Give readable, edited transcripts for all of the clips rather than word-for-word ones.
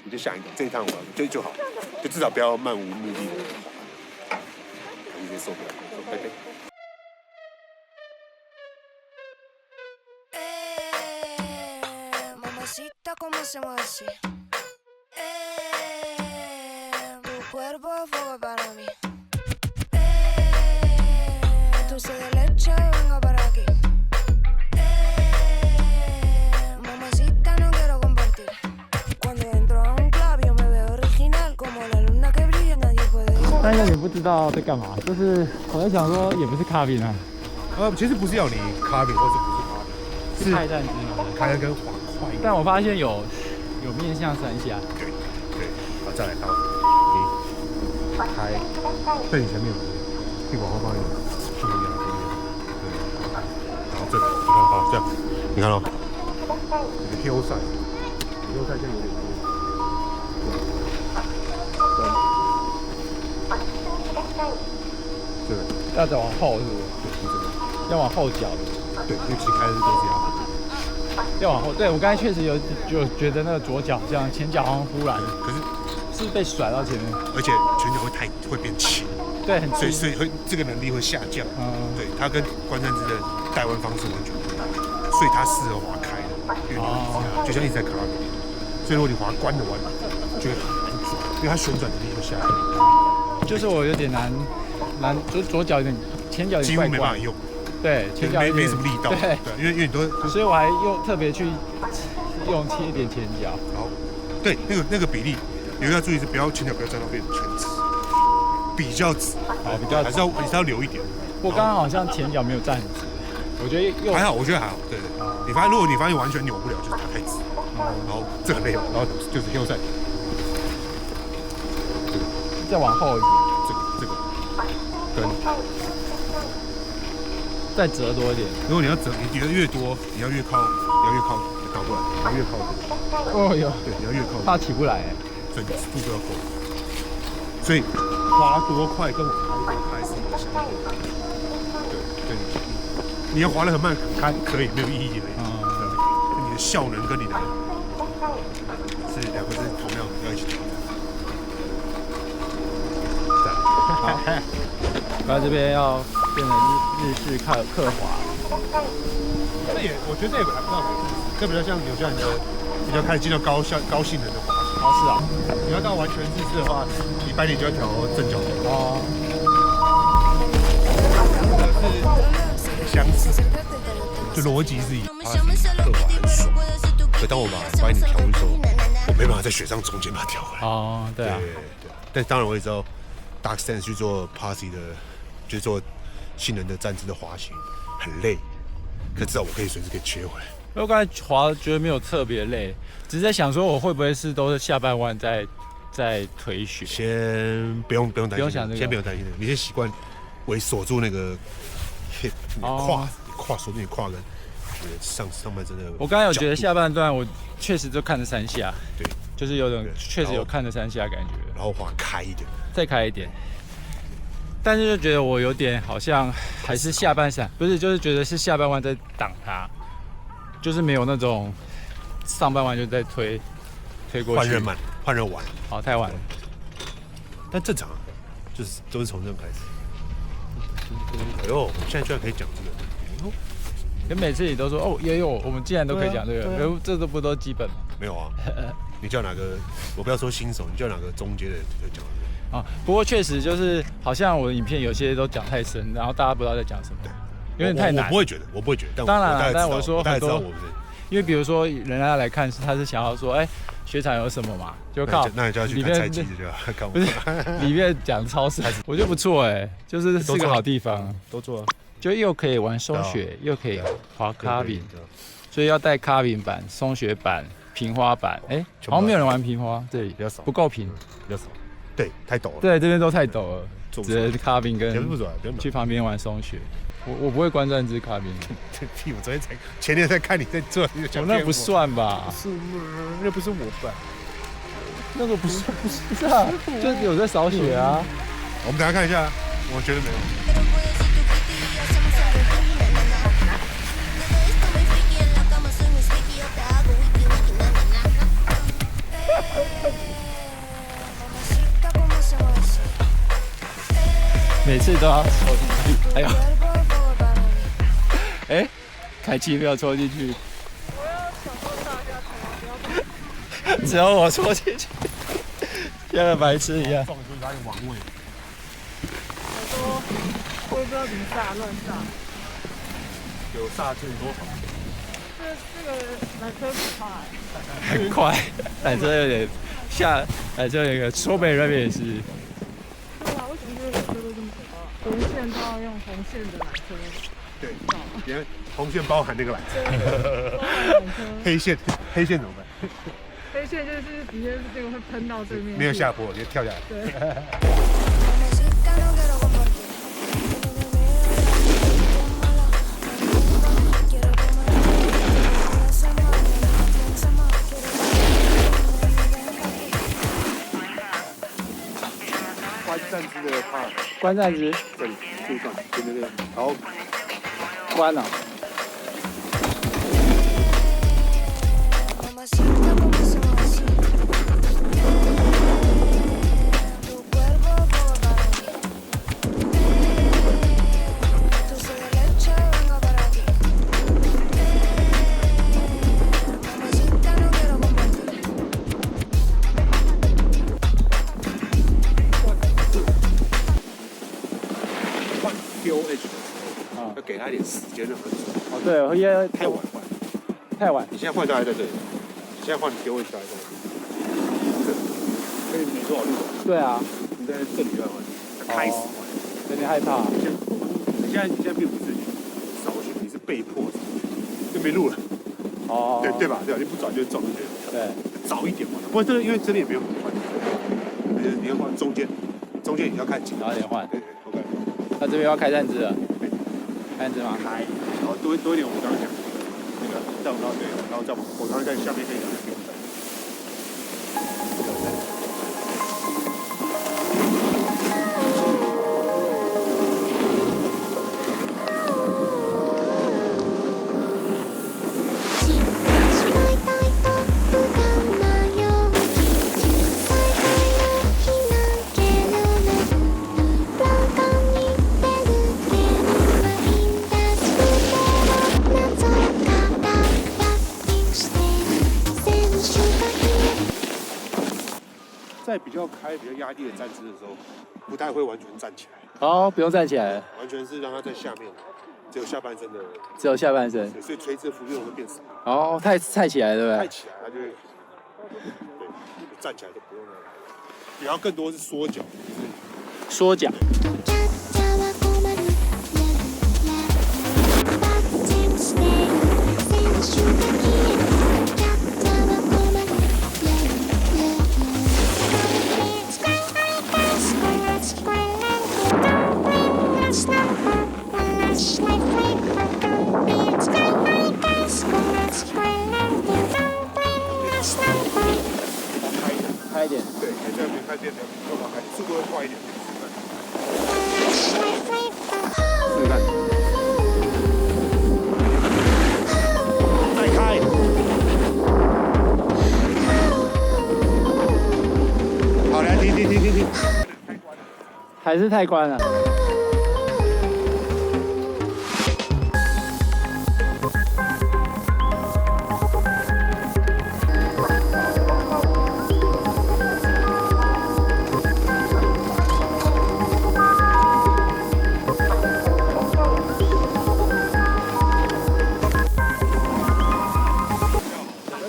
你就下一个，这一趟我就好，就至少不要漫无目的的。你直接受不了，说拜拜。Mamacita, ¿cómo hacemos así? Tu cuerpo fuego para mí. Dulce de leche, venga para aquí. Mamacita, no quiero compartir. Cuando entro a un club, yo me veo original, como la luna que brilla, nadie puede ir. 但有点不知道在干嘛，就是我在想说，也不是咖啡啊，其实不是要你咖啡，或者不是咖啡，是开蛋机吗？开的跟滑快一点。但我发现有面向3下，对，好，再来好，你开，在你前面，屁股往后放一点，屁股压这边，对，然后这个，你看好这样，你看咯，这个 heel side 这样有点多。这个要再往后是不是？对，这个要往后脚的，对，因为其实开的是都是压。要往后。对我刚才确实就觉得那个左脚这样，前脚好像忽然可是是被甩到前面，而且前脚会变轻，对，很所以会这个能力会下降。对，它跟关山之的带弯方式完全不一样，所以它适合滑开的，因为就像一直在卡里。所以如果你滑关的弯，就会很难转，因为它旋转能力会下来。就是我有点难，就是左脚有点，前脚有几点怪怪，乎没办法用，对，前脚没什么力道。对，因为你都，所以我还特别去用切一点前脚。然后对那个比例，有一个要注意是不要前脚不要站到变全直，比较直，比较还是要留一点。我刚刚好像前脚没有站很直，我觉得还好，我觉得还好。对，如果你发现完全扭不了，就是它太直，然后这很累，然后就是heel side。再往后一点，这个跟再折多一点。如果你要折，你叠的越多，你要越靠倒过来，你要越靠多。哦哟，对，你要越靠多，怕起不来，所以你速度要够。所以滑多快跟我开多开是一个相关的。对，你要滑得很慢，可以没有意义而已。你的效能跟你的是两个是同样要一起调整。好，然后这边要变成日式刻滑，我觉得这也还不到，这比较像有些人比较开始进到高性能的滑行。是啊，你要到完全日式的话，你白领就要调正脚头。两者是相似，就逻辑是一样。刻滑很爽，可当我把白领调的时候，我没办法在雪上中间把它调回来。对啊。但当然我也知道 Dark Stance 去做 Posse 的，就是做性能的站姿的滑行很累，可至少我可以随时可以切回来。我刚才滑觉得没有特别累，只是在想说我会不会是都是下半弯在推雪。先不用担心，想这个，先不用担心你先习惯锁住那个 hip， 你胯锁住你胯跟上半身的。我刚才有觉得下半段我确实就看着3下，对，就是有种确实有看着3下感觉，然后滑开一点，再开一点。但是就觉得我有点好像还是下半身，不是，就是觉得是下半弯在挡它，就是没有那种上半弯就在推过去。换人晚，好，太晚了。但正常，就是都是从这开始。哎呦，我们现在居然可以讲这个，跟每次你都说哦，也有，我们既然都可以讲这个，这都不都基本吗？没有啊，你叫哪个？我不要说新手，你叫哪个中阶的就讲这个。不过确实就是好像我的影片有些都讲太深，然后大家不知道在讲什么，有点太难。我不会觉得，但当然但我说很多，我因为比如说人家来看，他是想要说，雪场有什么嘛？就靠那你就要去看菜鸡就要看我。不是里面讲超深，我觉得不错就是个好地方，都做了，就又可以玩松雪，又可以滑卡饼，所以要带卡饼板、松雪板、平花板。好像没有人玩平花，这里比较少，不够平，比较少。对，太陡了。对，这边都太陡了，只能卡饼跟去旁边玩松雪。我不会观战之卡宾。屁！我前天在看你在做，那不算吧？不是吗？那不是我吧？那个不是啊，就是有在扫雪啊。我们等下看一下，我觉得没有。Mamacita, ¿cómo hacemos así? 每次都要抽进去。哎呦， Cuerpo de fuego para mí. 哎，凯奇没有抽进去，我要享受大家不要只有我抽进去，像个白痴一样。撞出来王位。我说，我也不知道怎么炸，乱炸。有刹车多少？这个缆车不怕很快，缆车有点下，缆车有一个苏北那边也是，对啊，为什么这个缆车都这么可怕？红线都要用红线的缆车，对，你看红线包含那个缆车，包含缆车。黑线怎么办？黑线就是直接这个会喷到对面。没有下坡，直接跳下来。对。 Mamacita, no quiero compartir. Quiero tomar. Piensa más, piensa más. Quiero tomar. 观战之的怕观战值这里这一段，对，好，关了。 Mamacita, ¿cómo hacemos así? Tu cuerpo fuego para mí. Dulce de leche, venga para aquí. Mamacita, no quiero compartir. 换 DOH 的时候，要给他一点时间让他走，哦，对，因为太晚换。太晚。你现在换到还在这里，你现在换 DOH 还在这里，这里，所以没多少路。对啊，你在这里要换，开始换。有点害怕。你现在并不是扫去，你是被迫扫去，就没路了。哦，对吧？对吧？你不早就撞进去了。对，早一点嘛。不过这个因为这里也没有很快，你要换中间你要看紧，早点换。对，OK。他这边要开战支了，开战支吗？开，然后多一点我们刚刚讲那个，再往对，然后再往我刚刚在下面可以讲的不用再。在比较开、比较压低的站姿的时候，不太会完全站起来，哦，不用站起来了，完全是让它在下面，只有下半身的，只有下半身。所以垂直的浮力会变少。哦，太起来了，对不对？太起来，它就会，对，站起来就不用了。然后更多是缩脚，缩脚。 开一点，对，你这边开变的，慢慢开，速度会快一点。试试看，再开。好，来停。还是太宽了。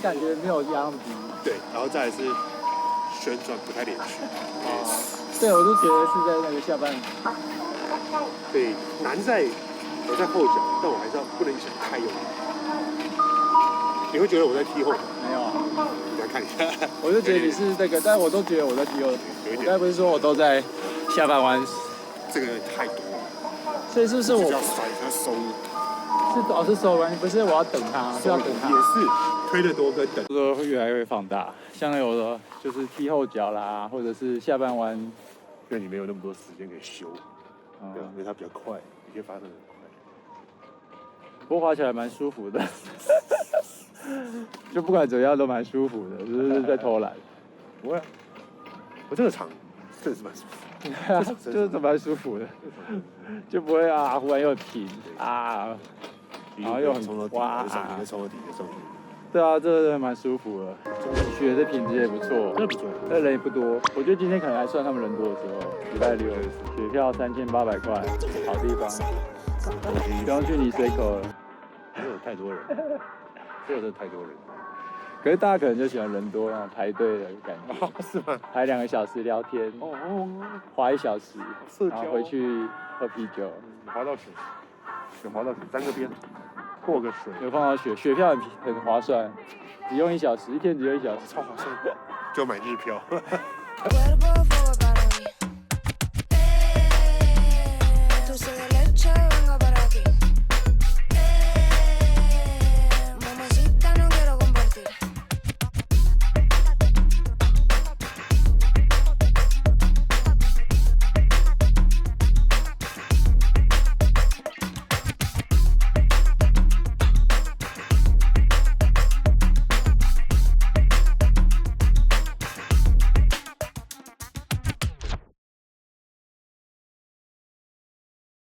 感觉没有压那么低。对，然后再来是旋转不太连续。对，我就觉得是在那个下半。对，难在我在后脚，但我还是要不能想太用力。你会觉得我在踢后脚？没有啊，你来看一下。我就觉得你是这个，但我都觉得我在踢后。有一点我刚才不是说我都在下半弯，这个太多了，所以是不是我要甩它收，是收弯，不是我要等他，是要等他。也是推得多跟等。说会越来越放大，像有的就是踢后脚啦，或者是下半弯，因为你没有那么多时间可以修，对吧？因为它比较快，一切发生得很快。不过滑起来蛮舒服的，就不管怎样都蛮舒服的，就是在偷懒。不会啊，我这个场真的是蛮舒服。就是蛮舒服的，就不会啊，忽然又停啊，然后又很哇，冲到底。对啊，这个蛮舒服的，雪的品质也不错，真的不错。那人也不多，我觉得今天可能还算他们人多的时候，礼拜六，雪票3800块，好地方，不用去泥水口了，没有太多人，真的太多人。可是大家可能就喜欢人多那种排队的感觉，是吗？排2个小时聊天，滑1小时，然后回去喝啤酒，滑到水，有滑到水，3个边，过个水，有碰到雪，雪票很划算，只用1小时，一天只用1小时，超划算，就买日票。 Cuerpo de fuego para mí. Tú sigues